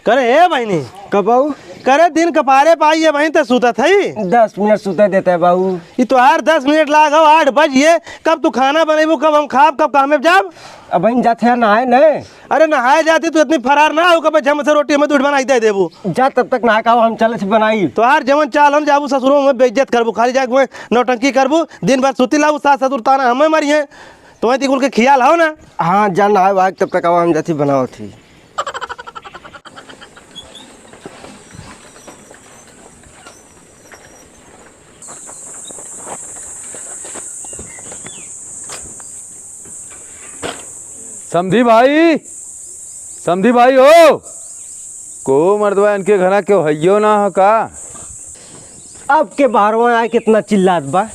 करे हे बहनी कबाऊ करे दिन कपारे पाई है बहन तो सुता थी 10 मिनट सुते देता है बाबू। ये तो हर 10 मिनट लागो 8 बजिए कब तू खाना बनेबू कब हम खाब कब काम में जाब। अब बहन जाते हैं नहाए न। अरे नहाए जाती तू इतनी फरार ना हो कब झम से रोटी हमें दूध बनाई दे देबू जा तब तक नहा का हम चले से बनाई। तो हर जवन चाल हम जाबू ससुरों में बेइज्जत करबू खाली जाके नौटंकी करबू दिन भर सुती लाबू सास ससुर ताना हमें मरी है तो कुल के खियाल हो ना। हाँ जा नहाए वाग तब तक हम जाती बनाओ थी। समधी भाई हो को मर्दवा इनके घरा क्यों हइयो ना हो का। अब के बाहरवा आए कितना चिल्लात बा।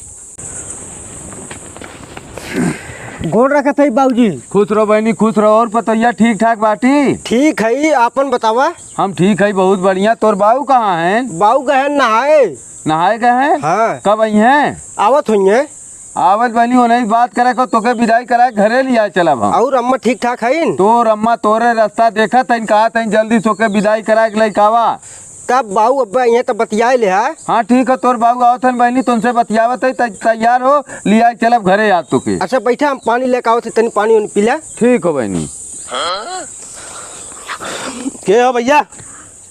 गोड़ रखा था बाबूजी। खुश रहो बहनी खुश रहो। और पतैया ठीक ठाक बाटी। ठीक है आपन बतावा। हम ठीक है बहुत बढ़िया। तोर बाऊ कहाँ है। बाऊ गए नहाए। नहाए गए हैं। हाँ। कब आई हैं। आवत हुई है। आवत बनी हो नहीं बात करे को तोके विदाई कराए घरे लिया चलब हम। और अम्मा ठीक ठाक है। तोर अम्मा तोरे रास्ता देखा तैन कहा तैन जल्दी सोके विदाई कराए के लइकावा। तब बाऊ अब्बा यहाँ तो बतियाए ले है। हाँ ठीक है तोर बाबू आओ थन बहनी तुमसे बतियावत है तैयार हो लिया चलब घरे याद तो के। अच्छा बैठा हम पानी लेकर आओ थे तनी पानी पीला। ठीक हो बहनी। के हो भैया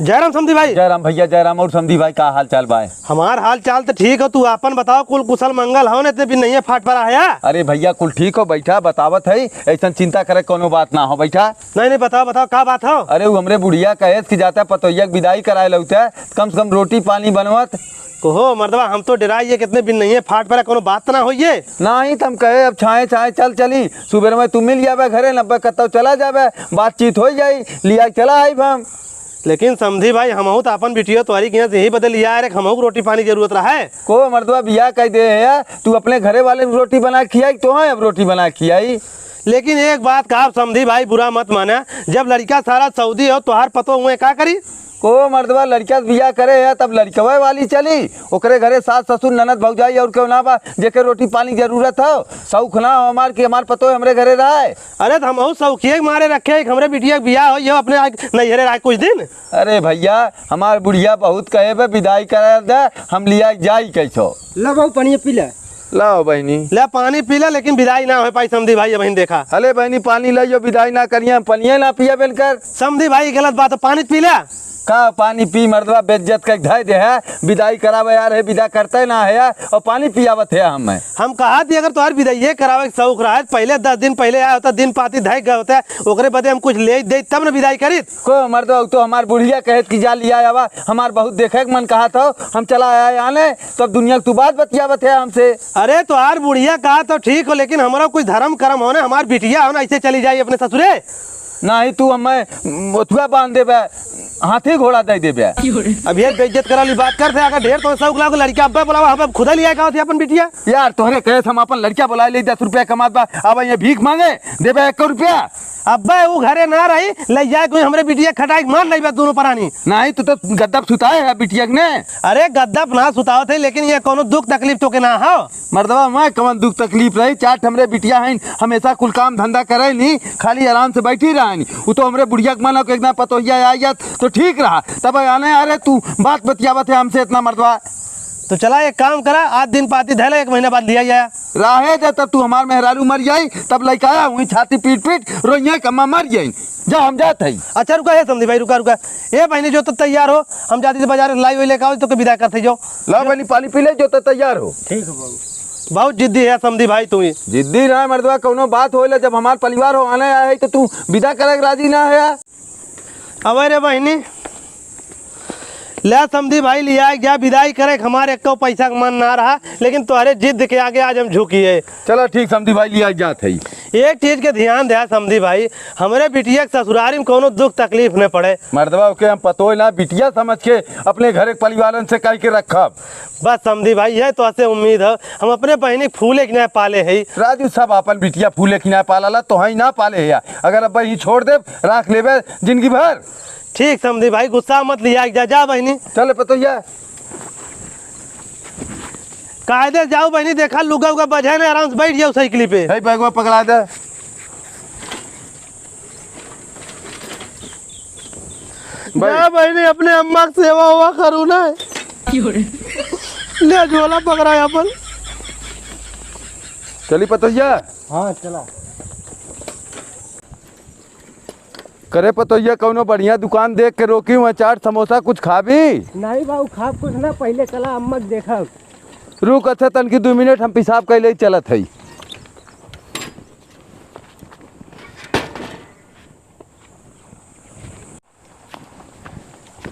जयराम समधी भाई। जयराम भैया जयराम। और समधी भाई का हाल चाल बाय। हमार हाल चाल तो ठीक हो तू अपन बताओ कुल कुशल मंगल हो ने भी नहीं है फाट पड़ा है। अरे भैया कुल ठीक हो बैठा बतावत है ऐसा चिंता करे कोनो बात ना हो बैठा। नहीं बताओ बताओ का बात हो। अरे वो हमरे बुढ़िया कहे कि जाता पतोइया विदाई कराए लौटा कम से कम रोटी पानी बनवत कहो मर्दवा हम तो डराइए कितने दिन नहीं है फाट पड़ा कोनो बात ना होइए। नहीं तुम कहे अब छाए छाए चल चली सुबह में तुम मिल जावे घरे 90 कत्तो चला जावे बातचीत हो जाई लिया चला आई हम। लेकिन समझी भाई हम तो अपन बिटिया तुम्हारी यहाँ से यही बदल लिया है हम रोटी पानी जरूरत रहा है। को मर्दवा बिया कह दे है तू अपने घरे वाले रोटी बना खियाई तो है अब रोटी बना खियाई। लेकिन एक बात कहा समझी भाई बुरा मत माना जब लड़का सारा सऊदी हो तो हर पतो हुए क्या करी। को मर्दवा लड़का बिया करे है तब लड़कवा वाली चली ओकरे घरे सास ससुर ननद भौजाई और क्यों ना बा जेके रोटी पानी जरूरत हो शौक ना हो हमार की हमार पतो हमरे घरे रहा है। अरे तो हम शौकिए मारे रखे हमरे बिटिया बिया हो ये अपने नैहरे रहा कुछ दिन। अरे भैया हमार बुढ़िया बहुत कहे बे विदाई करा दे हम लिया जाई कैसो। लो पानी पी ले। लाओ बहनी ले पानी पी ले लेकिन विदाई ना हो पाई समधी भाई बहन देखा। अरे बहनी पानी लाइयो विदाई ना करिए पनिया ना पिया बेलकर। समधी भाई गलत बात है पानी पी ले का पानी पी मर्दवा बेइज्जत का ढाई दे है विदाई करावे यार है विदा करते ना है और पानी पियावत है हम कहा थी अगर तुम्हारी विदाई करावे शौक रहा है पहले 10 दिन पहले आया होता दिन पाती ढाई गया होता है ओकरे बदे हम कुछ ले दे तब ना विदाई करी। को मर्दवा तो हमार बुढ़िया कहत की जा लिया आवा हमार बहुत देखे मन कहा था हम चला आया आने तब दुनिया तू बात बतियावत है हमसे। अरे तो यार बुढ़िया कहा तो ठीक हो लेकिन हमारा कुछ धर्म कर्म होना हमारी बिटिया होना ऐसे चली जाए अपने ससुरे। नहीं तू हमें मोथुआ बांध देबे हाथी घोड़ा दे देबे। अब ये बेइज्जत कराली बात करते अगर ढेर तो शौक लागो लड़का अब्बा बुलावा हम खुद लिया का होती अपन बिटिया। यार तोहरे कहे हम अपन लड़का बुला ले 10 रुपया कमात बा अब ये भीख मांगे देबे 1 रुपया। अब्बा वो घरे ना रही ले जाए कोई हमरे बिटिया खटाई मार ले दोनों परानी। नहीं तू तो गद्दप सुताए है बिटिया ने। अरे गद्दप ना सुताओ थे लेकिन ये कोनो दुख तकलीफ तो के ना हो। मर्दवा मैं कौन दुख तकलीफ रही चाट हमरे बिटिया है हमेशा कुल काम धंधा करे नहीं खाली आराम से बैठी रहा वो तो हमरे बुढ़िया के मन एक ना पतोहिया आई तो ठीक रहा तब आने आ रहे तू बात बतियावत है हमसे इतना मर्दवा। तो चला एक काम करा आज दिन पाती धैला 1 महीना बाद लिया जाए राहे दे तब तू हमार मेहरारू मर जाई तब लड़का आया हुई छाती पीट पीट रोइया कम्मा मर जाई जा हम जात है। अच्छा रुका है समझी भाई रुका रुका ए बहनी जो तो तैयार हो हम जाती से बाजार लाई हुई लेकर आओ तो विदा करते जाओ। ला बहनी पानी पी ले जो तो तैयार हो। ठीक है बाबू बहुत जिद्दी है समझी भाई तू जिद्दी रहा मर्दवा कोनो बात हो जब हमार परिवार हो आने आया है तो तू विदा करे राजी ना है। अब रे बहनी ले समझी भाई लिया गया विदाई करे हमारे एक पैसा का मन ना रहा लेकिन तुम्हारे जिद के आगे आज हम झुकिए। चलो ठीक समझी भाई लिया जात है। एक चीज के ध्यान दे समझी भाई हमारे बिटिया के ससुरारी में कोनो दुख तकलीफ न पड़े। मर्दवा के हम पतो ना बिटिया समझ के अपने घर के परिवारन से कह के रखब बस समझी भाई है तो ऐसे उम्मीद है हम अपने बहनी फूले की पाले है राजू सब अपन बिटिया फूले की ना पाला तो ही ना पाले है अगर अब ही छोड़ दे राख लेबे जिंदगी भर। ठीक समझी भाई गुस्सा मत लिया जा बहनी चल पतोहिया कायदे जाओ बहनी देखा लुगा उगा बजे ना आराम से बैठ जाओ साइकिल पे। है बैगवा पकड़ा दे। जा बहनी अपने अम्मा की सेवा हुआ करू ना ले झोला पकड़ा अपन। चली पतोहिया। हाँ चला। करे पतोहिया कौनो बढ़िया दुकान देख के रोकी वहाँ चाट समोसा कुछ खा भी। नहीं बाबू खाब कुछ ना, पहले चला अम्मा के देखा। रुक अच्छा तन की 2 मिनट हम पेशाब कैले ही चलत है।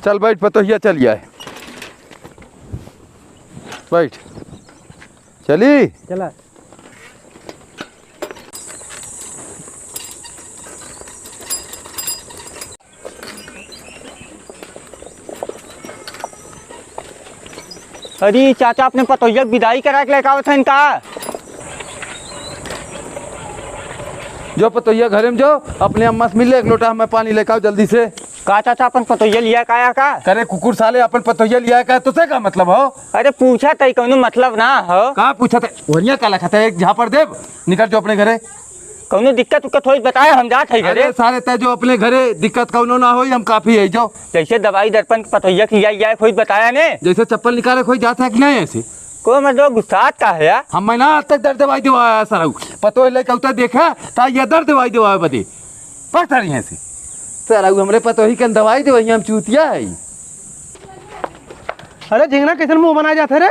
चल बैठ पतोहिया चल आए। बैठ चली। चला। अरे चाचा अपने पतोहिया विदाई करा के लेकर आवत हैं इनका। जो पतोहिया घरे में जो अपने अम्मा से मिले, एक लोटा हमें पानी लेकर आओ जल्दी से। का चाचा अपन पतोहिया लिया काया का? करे कुकुर साले अपन पतोहिया लिया का तुझसे का मतलब हो? अरे पूछा तई कौनो मतलब ना हो। कहाँ पूछा था? वरिया काला खाता है एक झापड़ देव। निकल जो अपने घरे। कौनो दिक्कत उक्कत हो बताया हम जात है घरे। अरे सारे तय जो अपने घरे दिक्कत कौनो ना हो हम काफी है जो। जैसे दवाई दर्पण पतोहिया की या कोई बताया ने। जैसे चप्पल निकाले कोई जाता है कि नहीं ऐसे? को मतलब गुस्सात का है यार। हम महीना आज तक दर्द दवाई दिवाया सर पतो लेके उतर देखा ता ये दर्द दवाई दिवाए बदे पता नहीं ऐसे सर हमरे पतो ही कन दवाई दवाई हम चूतिया है। अरे झिंगना कैसे मुंह बना जाते रे?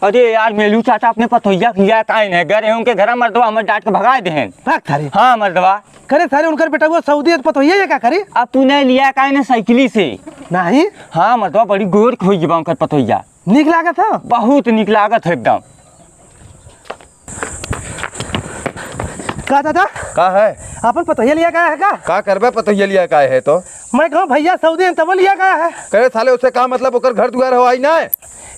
अरे यार मेलू चाचा अपने पतोहिया किया काहे ने गए उनके घर मर्दवा हमर डांट के भगा दे हैं। भाग थारे। हाँ मर्दवा करे सारे उनकर बेटा वो सऊदी पता ये क्या करे? अब तूने लिया काहे ने साइकिली से? नहीं। हाँ मर्दवा बड़ी गोर हो गई उनकर पतोहिया। निक लागत है? बहुत निक लागत है एकदम। का दादा का है अपन पतोहिया लिया गया है का करबे पतोहिया लिया का है तो मैं कहूँ भैया सऊदी तब लिया गया है। करे साले उससे का मतलब ओकर घर दुआर हो आई ना।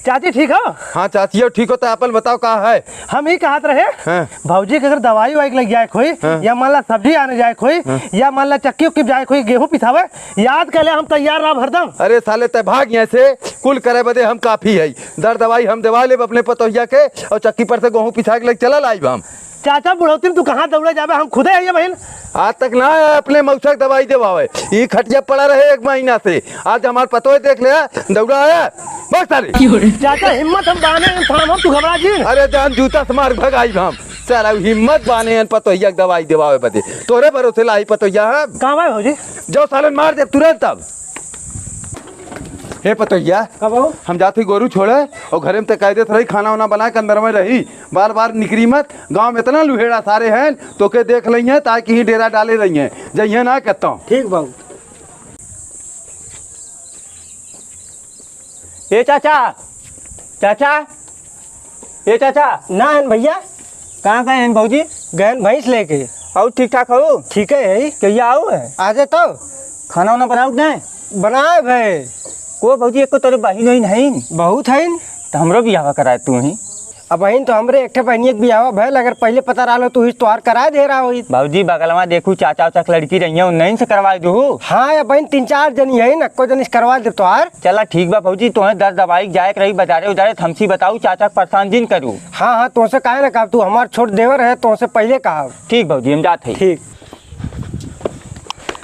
चाची ठीक हो? हाँ चाची ठीक होता है अपन बताओ का है। हम ही कहत रहे हाँ। भौजी के अगर दवाई वाई लग जाए कोई हाँ। या मान ला सब्जी आने जाए कोई या मान ला चक्की उक्की जाए कोई गेहूं पिसावे याद कर ले हम तैयार रहा हरदम। अरे साले तय भाग यहाँ से कुल करे बदे हम काफी है। दर दवाई हम दवा ले अपने पतोहिया के और चक्की पर से गेहूँ पिसा के लेके चला लाई हम। चाचा बुढ़ौती तू कहाँ दौड़े जावे हम खुदे है बहन। आज तक ना आया अपने मौसा दवाई देवावे ये खटिया पड़ा रहे 1 महीना से। आज हमारे पतो देख ले दौड़ा आया बस सारे। चाचा हिम्मत हम बाने थाम हम तू घबरा जी। अरे जान जूता से मार भगाई हम साला हिम्मत बाने पतोहिया दवाई देवावे बदे तोरे भरोसे लाई पतोहिया। कहाँ भाई भौजी? जो सालन मार दे तुरंत। तब हे पतोहिया कब हो? हम जाते गोरू छोड़े और घरे में तो कायदे रही खाना वाना बना के अंदर में रही बार बार निकरी मत। गांव में इतना लुहेड़ा सारे हैं तो के देख रही हैं ताकि ही डेरा डाले रही हैं जइए ना कहता हूँ। ठीक बाबू। ये चाचा चाचा ये चाचा ना है भैया कहाँ गए हैं भौजी? गहन भैंस लेके। और ठीक ठाक हो? ठीक है क्या आओ है आजे तो खाना वाना बनाओ नहीं? बनाए भाई को भौजी एक को तेरे बहिन नहीं बहुत है। तो हमरो बियाह कराए तू ही। अब बहन तो हमरे एक बहनी एक बियाह भैल अगर पहले पता रहा तो ही तोहार करा दे रहा हो। भौजी बगलवा देखू चाचा उचा के लड़की रही है उन्हीं से करवा दू। हाँ या बहन 3-4 जनी है न को जनी करवा दे तोहार। चला ठीक बा भौजी तुम्हें 10 दवाई जाए रही बाजारे उजारे हमसी बताऊ चाचा परेशान जिन करूँ। हाँ हाँ तुमसे काहे ना कहा तू हमार छोट देवर है तुमसे पहले कहा। ठीक भौजी हम जाते हैं। ठीक।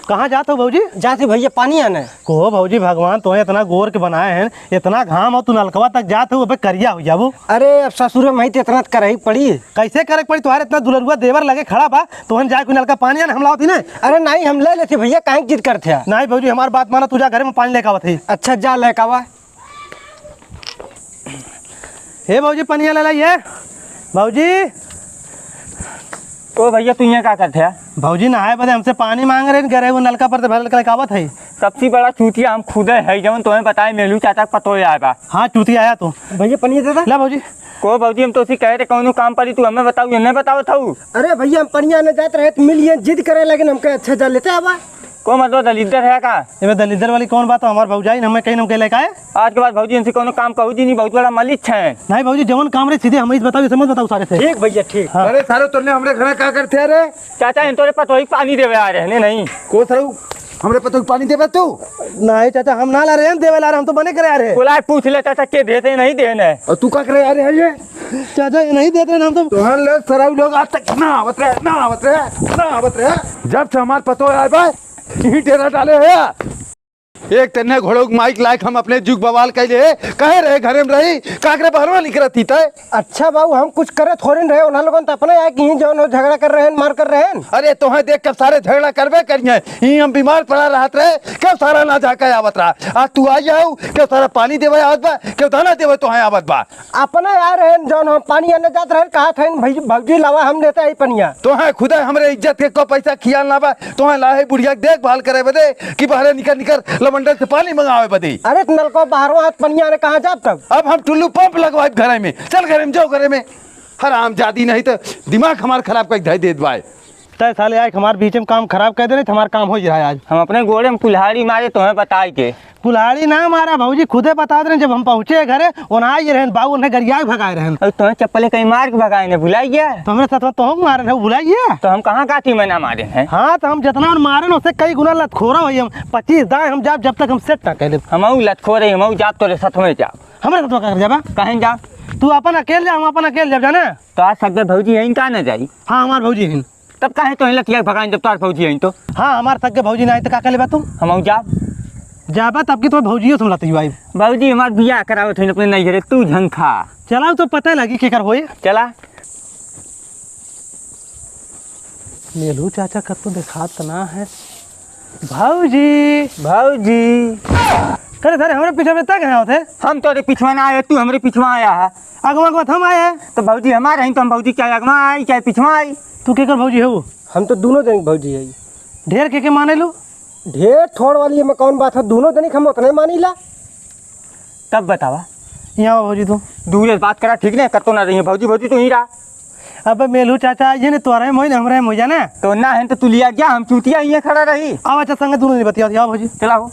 कहाँ जाते हो भौजी? जाते भैया पानी आना है। को भौजी भगवान तो इतना गोर के बनाए हैं इतना घाम हो तू नलकवा तक जाते हो अबे करिया हो जाबू। अरे अब ससुर में तो इतना करही पड़ी। कैसे करे पड़ी तुम्हारे इतना दुलरुआ देवर लगे खड़ा बा तोहन जाए कोई नलका पानी आने हम लाओ थी ना। अरे नहीं हम ले लेते भैया काहे जिद करते। नहीं भौजी हमारी बात माना तुझा घर में पानी लेकर आवत है। अच्छा जा लेकावा। हे भौजी पनिया ले लाइए भौजी। ओ भैया तू यहाँ क्या करते हैं? भौजी नहाए बदे हमसे पानी मांग रहे गए वो नलका पर भर लेकर आवत है। सबसे बड़ा चूतिया हम खुद है जब तुम्हें बताए मेलू चाचा पतो आएगा। हाँ चूती आया तू भैया पानी दे दे। ला भौजी। को भौजी हम तो उसी कह रहे कौन काम पड़ी तू हमें बताऊ ये नहीं बताओ था। अरे भैया हम पानी आने जाते रहे मिलिए जिद करे लेकिन हमके अच्छा जा लेते अब। को मतलब दलिदर है का? ये दलिदर वाली कौन बात है? हमारे भौजाई हमें कहीं न कहीं लेकर आए। आज के बाद भौजी इनसे कोनो काम कहू जी नहीं बहुत बड़ा मलिक है। नहीं भौजी जवन काम रे सीधे हमें बताओ समझ बताओ सारे से। ठीक भैया ठीक। हाँ। अरे सारे तुमने हमरे घर क्या करते अरे चाचा इन तोरे पतो ही पानी देवे आ रहे नहीं को सरू हमरे पतो पानी देबे तू। नहीं चाचा हम ना ला रहे हैं देवे ला रहे हम तो बने करे आ रहे। बोला पूछ ले चाचा के देते नहीं देने। और तू क्या करे अरे है ये चाचा ये नहीं देते हम तो। तोहन लोग सराउ लोग आज तक ना आवत रहे जब से हमार पतो आए बा यही डेरा डाले है। एक तन्ने घोड़ों के माइक लायक हम अपने जुग बवाल कैले कहे रहे घरे में रही काकरे बहरवा निकलती तय। अच्छा बाबू हम कुछ करे थोड़े न रहे उन्हें लोगों तो अपने आए कि जो झगड़ा कर रहे हैं मार कर रहे हैं। अरे तोहे देख कर सारे झगड़ा करबे करिए ही हम बीमार पड़ा रहत रहे क्यों सारा ना जाके आवत रहा आज तू आई जाऊ क्यों सारा पानी देवे आवत बा क्यों दाना देवे तोहे आवत बा अपने आ रहे हैं जो हम पानी आने जात रहे कहा थे भौजी लावा हम देते आई पनिया तोहे खुदा हमरे इज्जत के को पैसा खियाल ना बा तोहे लाहे बुढ़िया के देखभाल करे बदे कि बहरे निकल निकल लमंडल से पानी मंगावे बदे। अरे नल को बाहरों हाथ पनिया ने कहा जाब तब अब हम टुल्लू पंप लगवाए घरे में चल घरे में जाओ घरे में हराम जादी नहीं तो दिमाग हमार खराब कर धै देत बाय। तय साले आए हमारे बीच में काम खराब कर दे रहे हमारा काम हो रहा है आज। हम अपने गोड़े में कुल्हाड़ी मारे तुम्हें बताए के कुल्हाड़ी ना मारा भाजी खुदे बता दे रहे जब हम पहुंचे घरे उन्हें ये रहन बाबू उन्हें गरिया भगाए रहन और तुम्हें चप्पलें कहीं मार के भगाए ने भुलाई गया तो हमारे साथ तो हम मारे रहे बुलाइए तो हम कहाँ काटी में ना मारे हैं। हाँ तो हम जितना मारे ना उससे कई गुना लतखोरा हुई हम 25 दाएं हम जब तक हम सेट ना कहले हम लतखो रहे हम जाप तो सत में जाओ हमारे साथ कर जाबा कहीं जा तू अपन अकेले जा हम अपन अकेले जब जाना तो आज सकते भौजी यहीं का न जाई। हाँ हमारे भौजी हिन तब कहे तो लतिया भगाए जब तार भौजी यहीं तो हाँ हमारे तक के भौजी ना तो का ले बा तुम हम जा जाबा तब की तो भौजी हो तुम लती भाई भौजी हमार बियाह करावे थे अपने नहीं घरे तू झंखा चलाओ तो पता लगी के कर होए चला मेलू चाचा कब तो दिखात ना है भौजी भौजी करे सारे हमारे पीछे में तक है होते हम तो पिछवा ना आए तू हमारे पिछवा आया है अगवा अगवा हम आए हैं तो भौजी हमारे हैं तो हम भौजी चाहे अगवा आई चाहे पिछवा आई। तू के कर भौजी हो हम तो दोनों जन भौजी है ढेर के माने लू ढेर थोड़ वाली में कौन बात है दोनों जन हम उतने मानी ला तब बतावा यहाँ भौजी तू दूर से बात करा ठीक नहीं कर तो ना रही है भौजी भौजी तू ही रहा अब मेलू चाचा ये ने तोरे मोई ने हमरे मोई जाना तो ना है तो तू लिया गया हम चूतिया ये खड़ा रही अब अच्छा संग दोनों नहीं बतिया आओ भौजी चला हो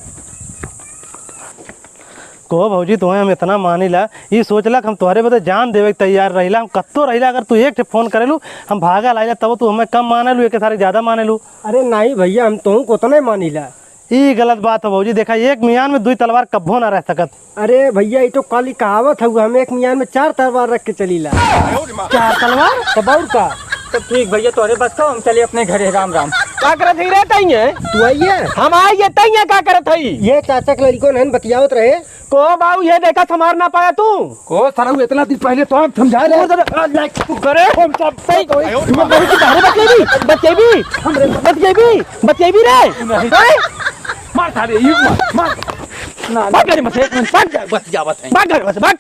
को भौजी तुम्हें हम इतना मानिला ये सोचला हम तोहरे बदे जान देवे तैयार रहिला हम कत्तो रहिला अगर तू एक फोन करेलू हम भागा लाइला तब तू हमें कम माने लू एक सारे ज्यादा माने लू। अरे नहीं भैया हम तो उतने मानी ला ये गलत बात है भौजी देखा एक मियान में 2 तलवार कब्बो ना रह सकत। अरे भैया ये तो काली कहावत है हम एक मियान में 4 तलवार रख के चली ला 4 तलवार तो बहुत का तो ठीक भैया तोरे बस हम चले अपने घरे राम राम। का करत ही रे तइए तू आइए हम आइए तइया का करत हई ये चाचा के लड़को नहन बतियावत रहे को बाबू ये देखा समार ना पाया तू को सारा इतना दिन पहले तो हम समझा रहे करे हम सब सही बचेबी रे मार सारे ये मार भाग घर में से भाग बस जावत है भाग घर में से भाग